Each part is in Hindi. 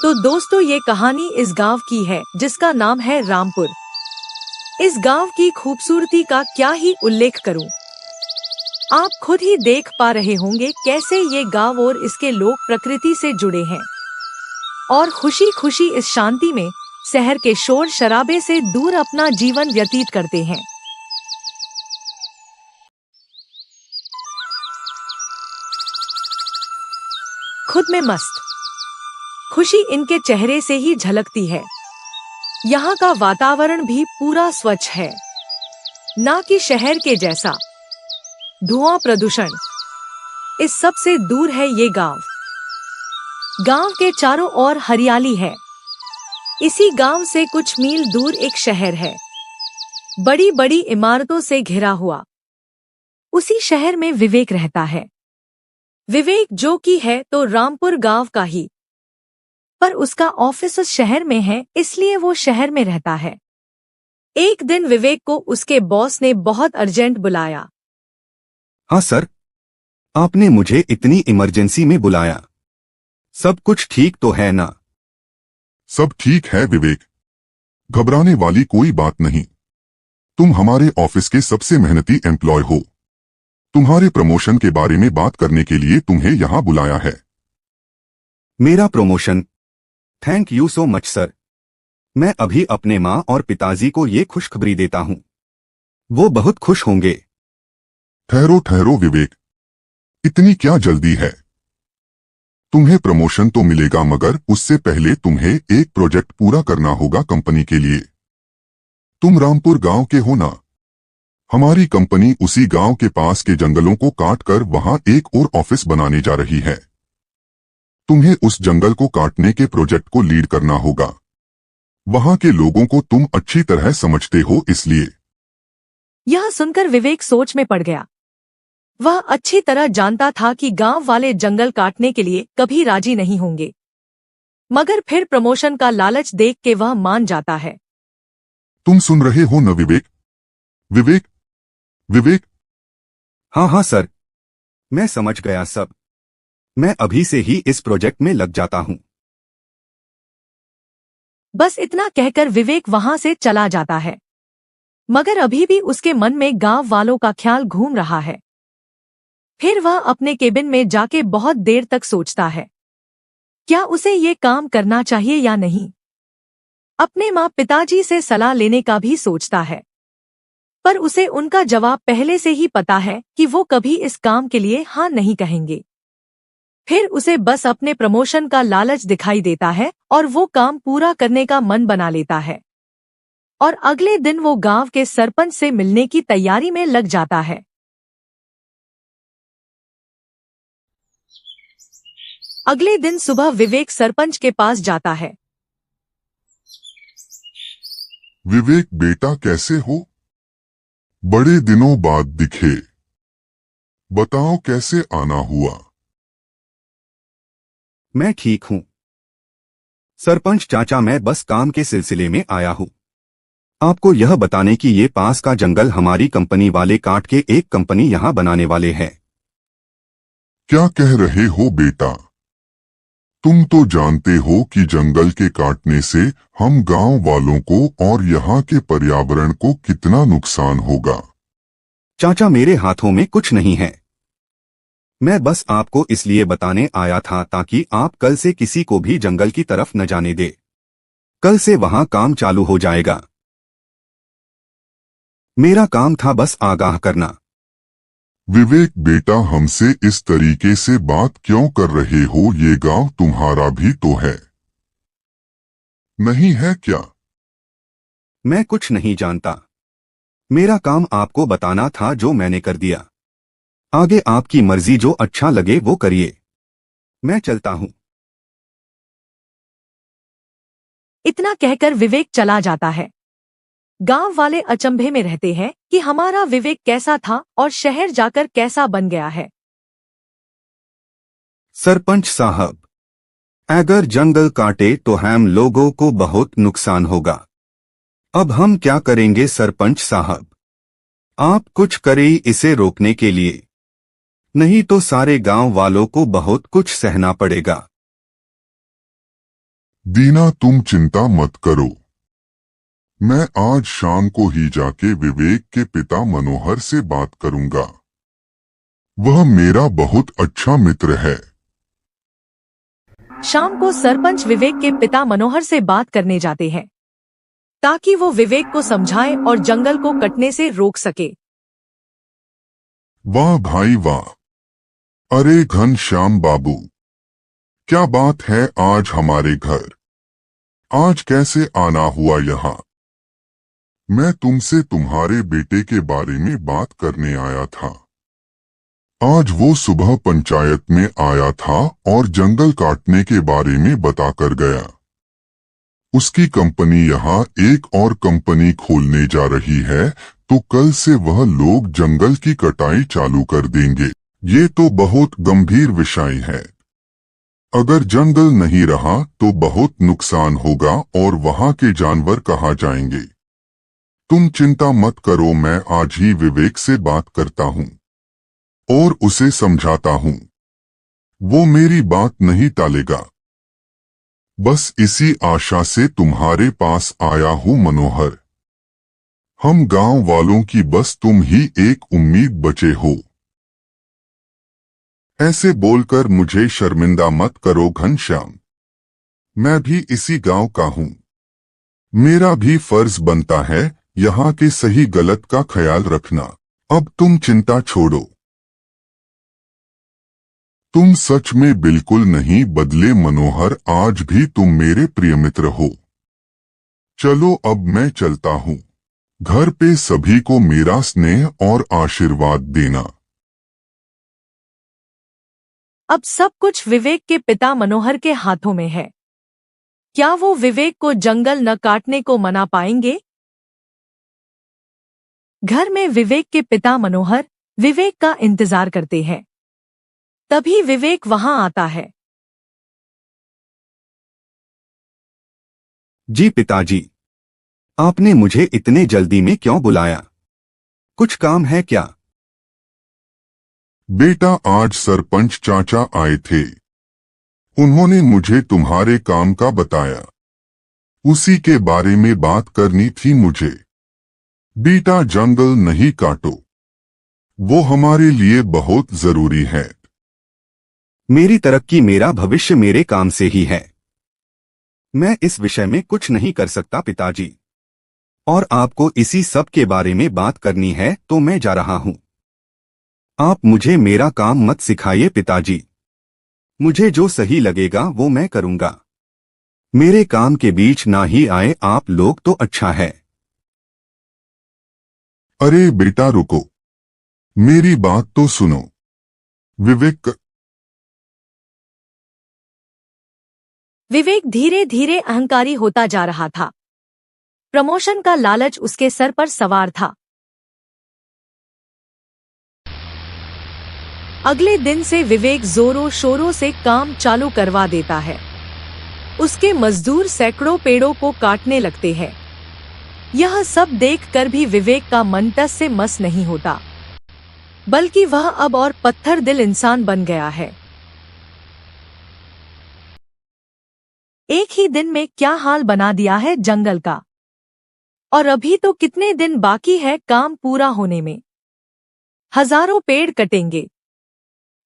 तो दोस्तों ये कहानी इस गांव की है जिसका नाम है रामपुर। इस गांव की खूबसूरती का क्या ही उल्लेख करूं। आप खुद ही देख पा रहे होंगे कैसे ये गांव और इसके लोग प्रकृति से जुड़े हैं और खुशी खुशी इस शांति में शहर के शोर शराबे से दूर अपना जीवन व्यतीत करते हैं। खुद में मस्त खुशी इनके चेहरे से ही झलकती है। यहाँ का वातावरण भी पूरा स्वच्छ है, ना कि शहर के जैसा धुआं प्रदूषण। इस सब से दूर है ये गांव। गांव के चारों ओर हरियाली है। इसी गांव से कुछ मील दूर एक शहर है, बड़ी बड़ी इमारतों से घिरा हुआ। उसी शहर में विवेक रहता है। विवेक जो कि है तो रामपुर गांव का ही, पर उसका ऑफिस उस शहर में है, इसलिए वो शहर में रहता है। एक दिन विवेक को उसके बॉस ने बहुत अर्जेंट बुलाया। हाँ सर, आपने मुझे इतनी इमरजेंसी में बुलाया। सब कुछ ठीक तो है ना? सब ठीक है विवेक, घबराने वाली कोई बात नहीं। तुम हमारे ऑफिस के सबसे मेहनती एम्प्लॉय हो। तुम्हारे प्रमोशन के बारे में बात करने के लिए तुम्हें यहाँ बुलाया है। मेरा promotion? Thank you so much sir. मैं अभी अपने माँ और पिताजी को ये खुशखबरी देता हूँ, वो बहुत खुश होंगे। ठहरो ठहरो विवेक, इतनी क्या जल्दी है? तुम्हें प्रमोशन तो मिलेगा, मगर उससे पहले तुम्हें एक प्रोजेक्ट पूरा करना होगा कंपनी के लिए। तुम रामपुर गांव के हो ना? हमारी कंपनी उसी गांव के पास के जंगलों को काट कर वहां एक और ऑफिस बनाने जा रही है। तुम्हें उस जंगल को काटने के प्रोजेक्ट को लीड करना होगा। वहां के लोगों को तुम अच्छी तरह समझते हो, इसलिए। यह सुनकर विवेक सोच में पड़ गया। वह अच्छी तरह जानता था कि गांव वाले जंगल काटने के लिए कभी राजी नहीं होंगे, मगर फिर प्रमोशन का लालच देख के वह मान जाता है। तुम सुन रहे हो न विवेक? विवेक, विवेक। हाँ हाँ सर, मैं समझ गया सब। मैं अभी से ही इस प्रोजेक्ट में लग जाता हूँ। बस इतना कहकर विवेक वहां से चला जाता है, मगर अभी भी उसके मन में गांव वालों का ख्याल घूम रहा है। फिर वह अपने केबिन में जाके बहुत देर तक सोचता है, क्या उसे ये काम करना चाहिए या नहीं। अपने माँ पिताजी से सलाह लेने का भी सोचता है, पर उसे उनका जवाब पहले से ही पता है कि वो कभी इस काम के लिए हाँ नहीं कहेंगे। फिर उसे बस अपने प्रमोशन का लालच दिखाई देता है और वो काम पूरा करने का मन बना लेता है। और अगले दिन वो गांव के सरपंच से मिलने की तैयारी में लग जाता है। अगले दिन सुबह विवेक सरपंच के पास जाता है। विवेक बेटा, कैसे हो? बड़े दिनों बाद दिखे। बताओ कैसे आना हुआ? मैं ठीक हूँ सरपंच चाचा, मैं बस काम के सिलसिले में आया हूँ। आपको यह बताने कि ये पास का जंगल हमारी कंपनी वाले काट के एक कंपनी यहाँ बनाने वाले हैं। क्या कह रहे हो बेटा? तुम तो जानते हो कि जंगल के काटने से हम गांव वालों को और यहाँ के पर्यावरण को कितना नुकसान होगा। चाचा, मेरे हाथों में कुछ नहीं है। मैं बस आपको इसलिए बताने आया था ताकि आप कल से किसी को भी जंगल की तरफ न जाने दे। कल से वहां काम चालू हो जाएगा। मेरा काम था बस आगाह करना। विवेक बेटा, हमसे इस तरीके से बात क्यों कर रहे हो? ये गांव तुम्हारा भी तो है, नहीं है क्या? मैं कुछ नहीं जानता। मेरा काम आपको बताना था, जो मैंने कर दिया। आगे आपकी मर्जी, जो अच्छा लगे वो करिए। मैं चलता हूँ। इतना कहकर विवेक चला जाता है। गांव वाले अचंभे में रहते हैं कि हमारा विवेक कैसा था और शहर जाकर कैसा बन गया है। सरपंच साहब, अगर जंगल काटे तो हम लोगों को बहुत नुकसान होगा। अब हम क्या करेंगे सरपंच साहब? आप कुछ करें इसे रोकने के लिए, नहीं तो सारे गांव वालों को बहुत कुछ सहना पड़ेगा। दीना, तुम चिंता मत करो। मैं आज शाम को ही जाके विवेक के पिता मनोहर से बात करूंगा। वह मेरा बहुत अच्छा मित्र है। शाम को सरपंच विवेक के पिता मनोहर से बात करने जाते हैं ताकि वो विवेक को समझाए और जंगल को कटने से रोक सके। वाह भाई वाह! अरे घनश्याम बाबू, क्या बात है आज हमारे घर? आज कैसे आना हुआ यहाँ? मैं तुमसे तुम्हारे बेटे के बारे में बात करने आया था। आज वो सुबह पंचायत में आया था और जंगल काटने के बारे में बताकर गया। उसकी कंपनी यहाँ एक और कंपनी खोलने जा रही है, तो कल से वह लोग जंगल की कटाई चालू कर देंगे। ये तो बहुत गंभीर विषय है। अगर जंगल नहीं रहा तो बहुत नुकसान होगा और वहाँ के जानवर कहाँ जाएंगे। तुम चिंता मत करो, मैं आज ही विवेक से बात करता हूँ और उसे समझाता हूँ। वो मेरी बात नहीं टालेगा। बस इसी आशा से तुम्हारे पास आया हूँ मनोहर। हम गांव वालों की बस तुम ही एक उम्मीद बचे हो। ऐसे बोलकर मुझे शर्मिंदा मत करो घनश्याम। मैं भी इसी गांव का हूँ। मेरा भी फर्ज बनता है यहाँ के सही गलत का ख्याल रखना। अब तुम चिंता छोड़ो। तुम सच में बिल्कुल नहीं बदले मनोहर, आज भी तुम मेरे प्रिय मित्र हो। चलो अब मैं चलता हूँ। घर पे सभी को मेरा स्नेह और आशीर्वाद देना। अब सब कुछ विवेक के पिता मनोहर के हाथों में है। क्या वो विवेक को जंगल न काटने को मना पाएंगे? घर में विवेक के पिता मनोहर विवेक का इंतजार करते हैं। तभी विवेक वहां आता है। जी पिताजी, आपने मुझे इतने जल्दी में क्यों बुलाया? कुछ काम है क्या? बेटा, आज सरपंच चाचा आए थे। उन्होंने मुझे तुम्हारे काम का बताया। उसी के बारे में बात करनी थी मुझे। बेटा, जंगल नहीं काटो, वो हमारे लिए बहुत जरूरी है। मेरी तरक्की, मेरा भविष्य मेरे काम से ही है। मैं इस विषय में कुछ नहीं कर सकता पिताजी। और आपको इसी सब के बारे में बात करनी है तो मैं जा रहा हूँ। आप मुझे मेरा काम मत सिखाइए पिताजी। मुझे जो सही लगेगा वो मैं करूँगा। मेरे काम के बीच ना ही आए आप लोग तो अच्छा है। अरे बेटा रुको, मेरी बात तो सुनो। विवेक धीरे धीरे अहंकारी होता जा रहा था। प्रमोशन का लालच उसके सर पर सवार था। अगले दिन से विवेक जोरों शोरों से काम चालू करवा देता है। उसके मजदूर सैकड़ों पेड़ों को काटने लगते हैं। यह सब देखकर भी विवेक का मन टस से मस नहीं होता, बल्कि वह अब और पत्थर दिल इंसान बन गया है। एक ही दिन में क्या हाल बना दिया है जंगल का। और अभी तो कितने दिन बाकी है काम पूरा होने में। हजारों पेड़ कटेंगे।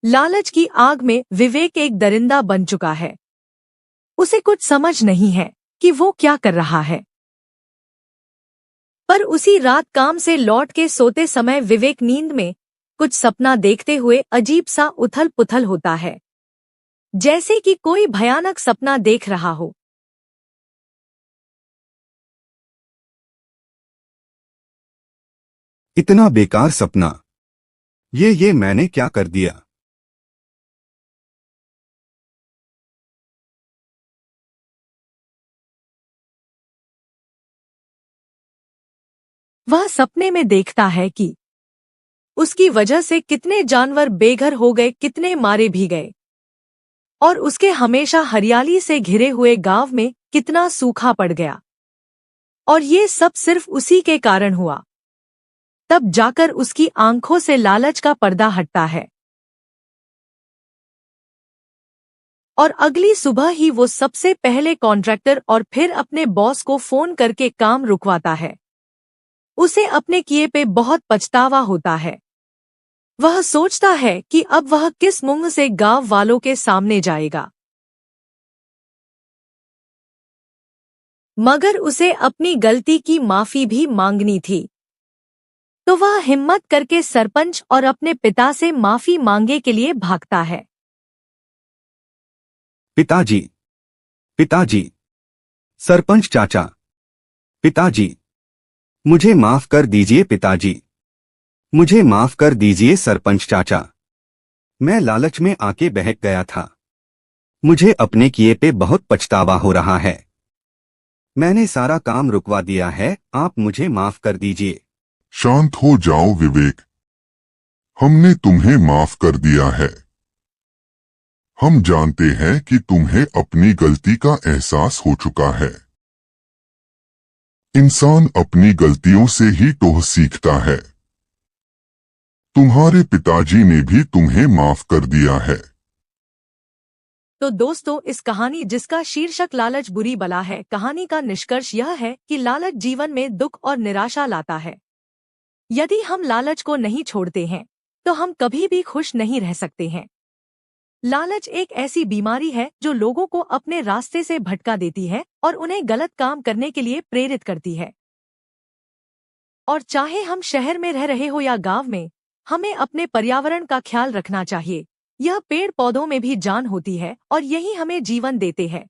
लालच की आग में विवेक एक दरिंदा बन चुका है। उसे कुछ समझ नहीं है कि वो क्या कर रहा है। पर उसी रात काम से लौट के सोते समय विवेक नींद में कुछ सपना देखते हुए अजीब सा उथल पुथल होता है, जैसे कि कोई भयानक सपना देख रहा हो। इतना बेकार सपना, ये मैंने क्या कर दिया? वह सपने में देखता है कि उसकी वजह से कितने जानवर बेघर हो गए, कितने मारे भी गए, और उसके हमेशा हरियाली से घिरे हुए गांव में कितना सूखा पड़ गया। और ये सब सिर्फ उसी के कारण हुआ। तब जाकर उसकी आंखों से लालच का पर्दा हटता है। और अगली सुबह ही वो सबसे पहले कॉन्ट्रैक्टर और फिर अपने बॉस को फोन करके काम रुकवाता है। उसे अपने किए पे बहुत पछतावा होता है। वह सोचता है कि अब वह किस मुंह से गांव वालों के सामने जाएगा, मगर उसे अपनी गलती की माफी भी मांगनी थी। तो वह हिम्मत करके सरपंच और अपने पिता से माफी मांगे के लिए भागता है। पिताजी, पिताजी, सरपंच चाचा, पिताजी, मुझे माफ कर दीजिए पिताजी, मुझे माफ कर दीजिए सरपंच चाचा। मैं लालच में आके बहक गया था। मुझे अपने किए पे बहुत पछतावा हो रहा है। मैंने सारा काम रुकवा दिया है, आप मुझे माफ कर दीजिए। शांत हो जाओ विवेक, हमने तुम्हें माफ कर दिया है। हम जानते हैं कि तुम्हें अपनी गलती का एहसास हो चुका है। इंसान अपनी गलतियों से ही तो सीखता है। तुम्हारे पिताजी ने भी तुम्हें माफ कर दिया है। तो दोस्तों, इस कहानी जिसका शीर्षक लालच बुरी बला है, कहानी का निष्कर्ष यह है कि लालच जीवन में दुख और निराशा लाता है। यदि हम लालच को नहीं छोड़ते हैं तो हम कभी भी खुश नहीं रह सकते हैं। लालच एक ऐसी बीमारी है जो लोगों को अपने रास्ते से भटका देती है और उन्हें गलत काम करने के लिए प्रेरित करती है। और चाहे हम शहर में रह रहे हो या गांव में, हमें अपने पर्यावरण का ख्याल रखना चाहिए। यह पेड़ पौधों में भी जान होती है और यही हमें जीवन देते हैं।